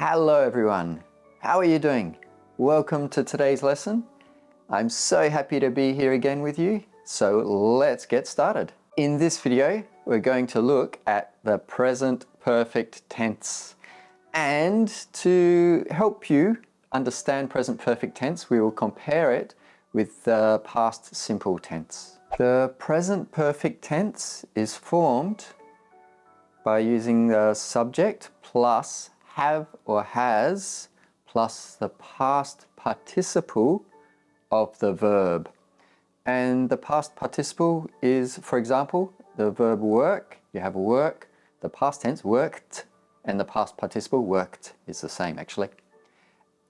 Hello everyone, how are you doing? Welcome to today's lesson. I'm so happy to be here again with you, so let's get started. In this video, we're going to look at the present perfect tense. And to help you understand present perfect tense, we will compare it with the past simple tense. The present perfect tense is formed by using the subject plus have or has plus the past participle of the verb. And the past participle is, for example, the verb work. You have work, the past tense worked, and the past participle worked is the same actually.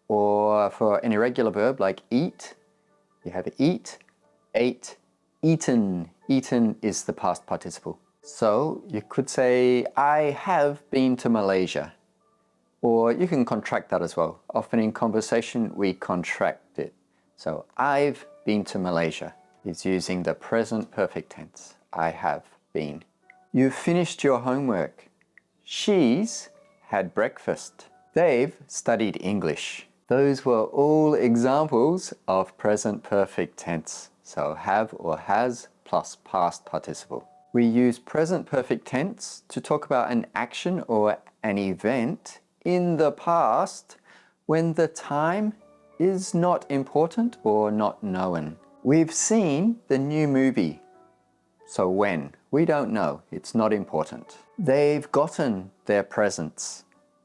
Or for an irregular verb like eat, you have eat, ate, eaten. Eaten is the past participle. So you could say, I have been to Malaysia. Or you can contract that as well. Often in conversation, we contract it. So I've been to Malaysia is using the present perfect tense. I have been. You've finished your homework. She's had breakfast. They've studied English. Those were all examples of present perfect tense. So have or has plus past participle. We use present perfect tense to talk about an action or an event in the past when the time is not important or not known. We've seen the new movie. So when? We don't know. It's not important. They've gotten their presents.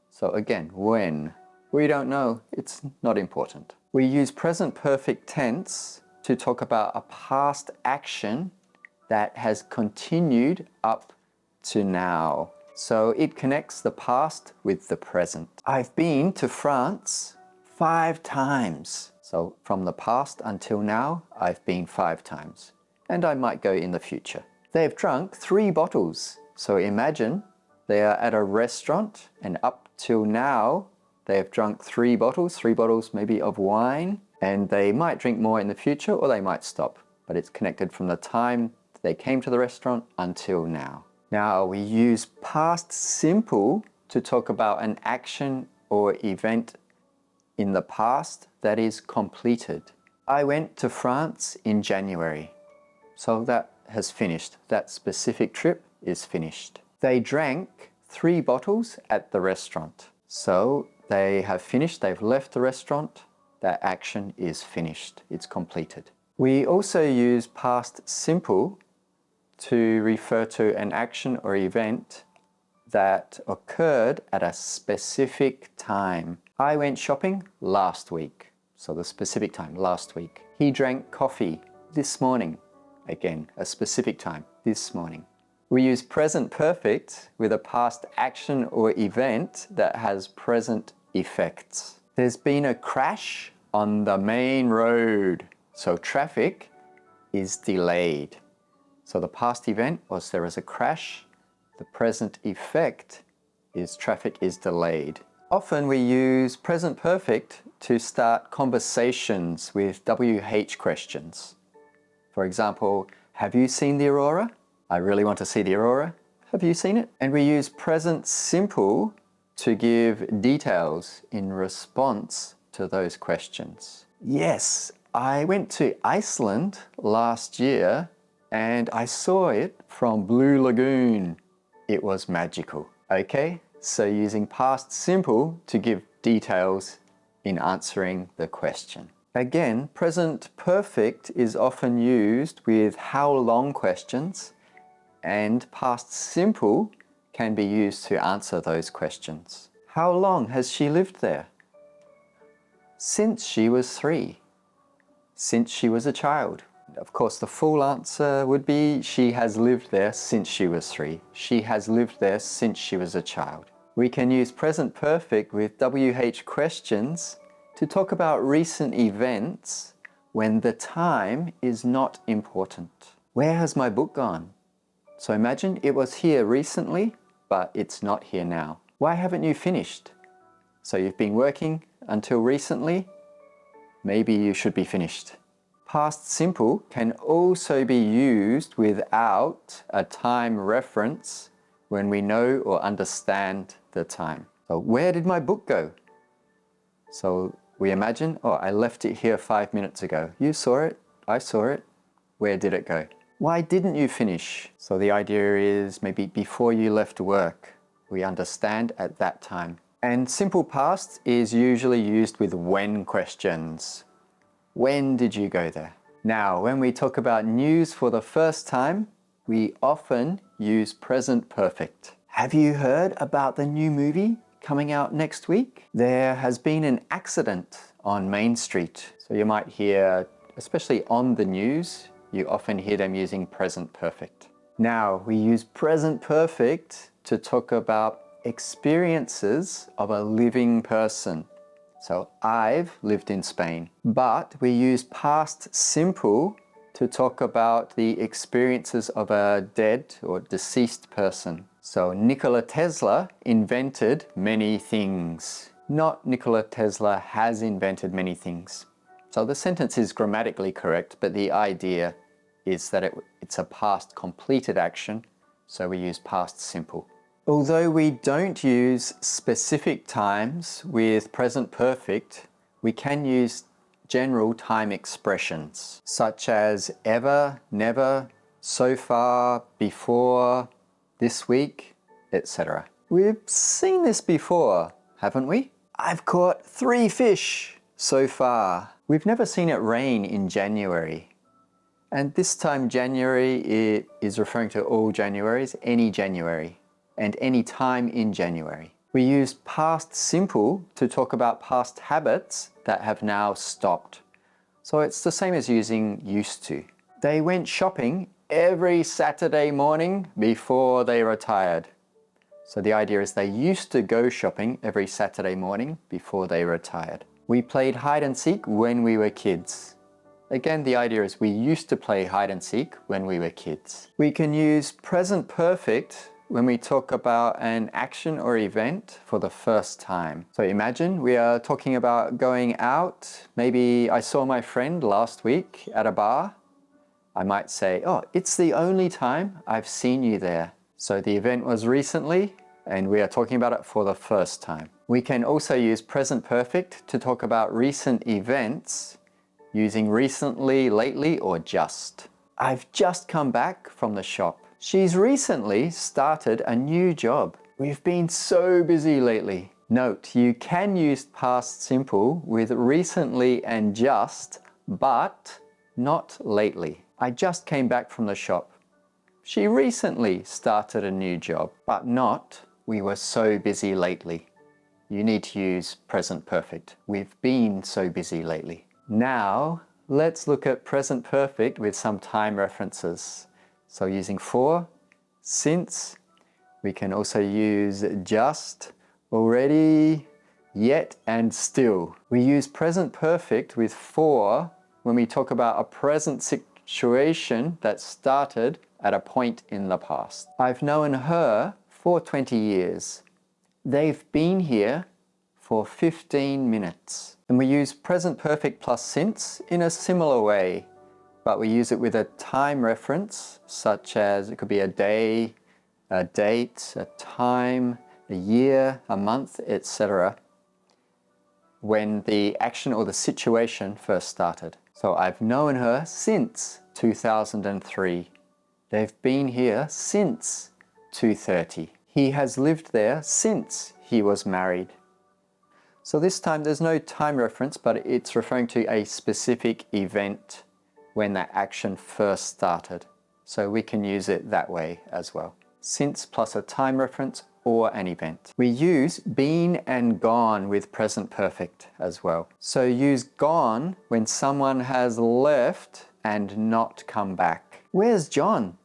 So again, when? We don't know. It's not important. We use present perfect tense to talk about a past action that has continued up to now. So it connects the past with the present. I've been to France 5 times. So from the past until now, I've been 5 times. And I might go in the future. They've drunk 3 bottles. So imagine they are at a restaurant and up till now, they have drunk 3 bottles maybe of wine, and they might drink more in the future or they might stop. But it's connected from the time they came to the restaurant until now. Now we use past simple to talk about an action or event in the past that is completed. I went to France in January. So that has finished. That specific trip is finished. They drank 3 bottles at the restaurant. So they have finished, they've left the restaurant. That action is finished. It's completed. We also use past simple to refer to an action or event that occurred at a specific time. I went shopping last week. So the specific time, last week. He drank coffee this morning. Again, a specific time, this morning. We use present perfect with a past action or event that has present effects. There's been a crash on the main road. So traffic is delayed. So the past event was there was a crash. The present effect is traffic is delayed. Often we use present perfect to start conversations with WH questions. For example, have you seen the aurora? I really want to see the aurora. Have you seen it? And we use present simple to give details in response to those questions. Yes, I went to Iceland last year and I saw it from Blue Lagoon. It was magical. Okay, so using past simple to give details in answering the question. Again, present perfect is often used with how long questions, and past simple can be used to answer those questions. How long has she lived there? Since she was 3. Since she was a child. Of course, the full answer would be she has lived there since she was 3. She has lived there since she was a child. We can use present perfect with WH questions to talk about recent events when the time is not important. Where has my book gone? So imagine it was here recently, but it's not here now. Why haven't you finished? So you've been working until recently. Maybe you should be finished. Past simple can also be used without a time reference when we know or understand the time. So where did my book go? So we imagine, oh, I left it here 5 minutes ago. You saw it, I saw it. Where did it go? Why didn't you finish? So the idea is maybe before you left work. We understand at that time. And simple past is usually used with when questions. When did you go there? Now, when we talk about news for the first time, we often use present perfect. Have you heard about the new movie coming out next week? There has been an accident on Main Street. So you might hear, especially on the news, you often hear them using present perfect. Now, we use present perfect to talk about experiences of a living person. So I've lived in Spain, but we use past simple to talk about the experiences of a dead or deceased person. So Nikola Tesla invented many things. Not Nikola Tesla has invented many things. So the sentence is grammatically correct, but the idea is that it's a past completed action, so we use past simple. Although we don't use specific times with present perfect, we can use general time expressions such as ever, never, so far, before, this week, etc. We've seen this before, haven't we? I've caught 3 fish so far. We've never seen it rain in January. And this time January, it is referring to all Januaries, any January, and any time in January. We use past simple to talk about past habits that have now stopped. So it's the same as using used to. They went shopping every Saturday morning before they retired. So the idea is they used to go shopping every Saturday morning before they retired. We played hide and seek when we were kids. Again, the idea is we used to play hide and seek when we were kids. We can use present perfect when we talk about an action or event for the first time. So imagine we are talking about going out. Maybe I saw my friend last week at a bar. I might say, oh, it's the only time I've seen you there. So the event was recently, and we are talking about it for the first time. We can also use present perfect to talk about recent events using recently, lately, or just. I've just come back from the shop. She's recently started a new job. We've been so busy lately. Note, you can use past simple with recently and just, but not lately. I just came back from the shop. She recently started a new job, but not, we were so busy lately. You need to use present perfect. We've been so busy lately. Now, let's look at present perfect with some time references. So using for, since, we can also use just, already, yet, and still. We use present perfect with for when we talk about a present situation that started at a point in the past. I've known her for 20 years. They've been here for 15 minutes. And we use present perfect plus since in a similar way, but we use it with a time reference, such as it could be a day, a date, a time, a year, a month, etc. when the action or the situation first started. So I've known her since 2003. They've been here since 2:30. He has lived there since he was married. So this time there's no time reference, but it's referring to a specific event when that action first started. So we can use it that way as well. Since plus a time reference or an event. We use been and gone with present perfect as well. So use gone when someone has left and not come back. Where's John?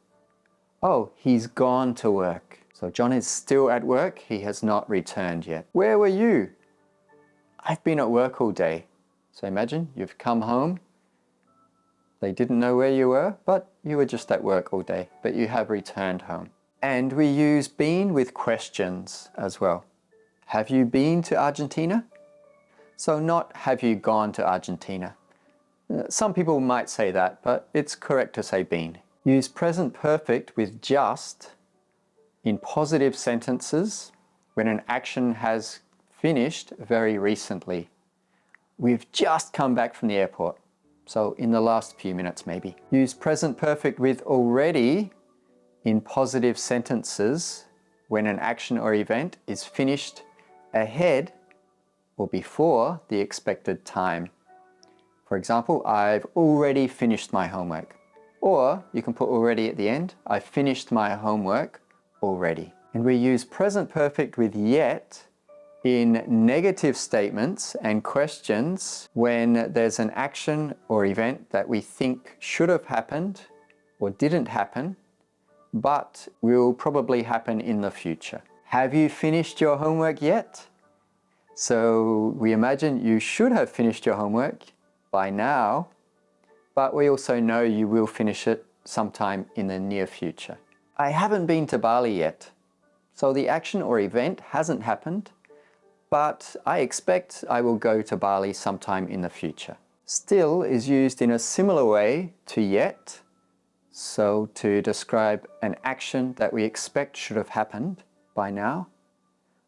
Oh, he's gone to work. So John is still at work. He has not returned yet. Where were you? I've been at work all day. So imagine you've come home. They didn't know where you were, but you were just at work all day, but you have returned home. And we use been with questions as well. Have you been to Argentina? So not have you gone to Argentina. Some people might say that, but it's correct to say been. Use present perfect with just in positive sentences when an action has finished very recently. We've just come back from the airport, so in the last few minutes maybe. Use present perfect with already in positive sentences when an action or event is finished ahead or before the expected time. For example, I've already finished my homework. Or you can put already at the end. I finished my homework already. And we use present perfect with yet in negative statements and questions when there's an action or event that we think should have happened or didn't happen, but will probably happen in the future. Have you finished your homework yet? So we imagine you should have finished your homework by now, but we also know you will finish it sometime in the near future. I haven't been to Bali yet, so the action or event hasn't happened, but I expect I will go to Bali sometime in the future. Still is used in a similar way to yet, so to describe an action that we expect should have happened by now,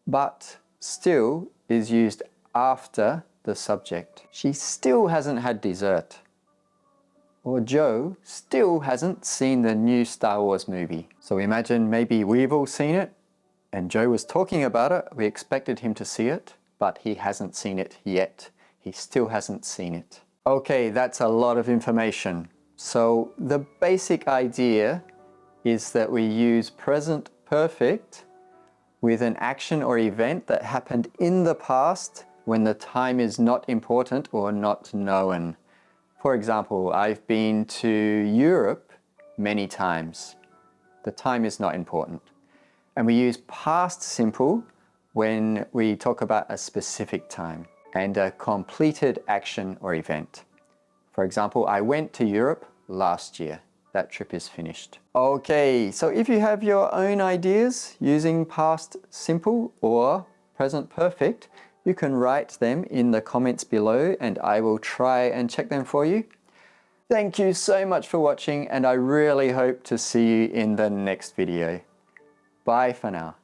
but still is used after the subject. She still hasn't had dessert. Or Joe still hasn't seen the new Star Wars movie. So imagine maybe we've all seen it and Joe was talking about it. We expected him to see it, but he hasn't seen it yet. He still hasn't seen it. Okay, that's a lot of information. So the basic idea is that we use present perfect with an action or event that happened in the past when the time is not important or not known. For example, I've been to Europe many times. The time is not important. And we use past simple when we talk about a specific time and a completed action or event. For example, I went to Europe last year. That trip is finished. Okay, so if you have your own ideas using past simple or present perfect, you can write them in the comments below and I will try and check them for you. Thank you so much for watching and I really hope to see you in the next video. Bye for now.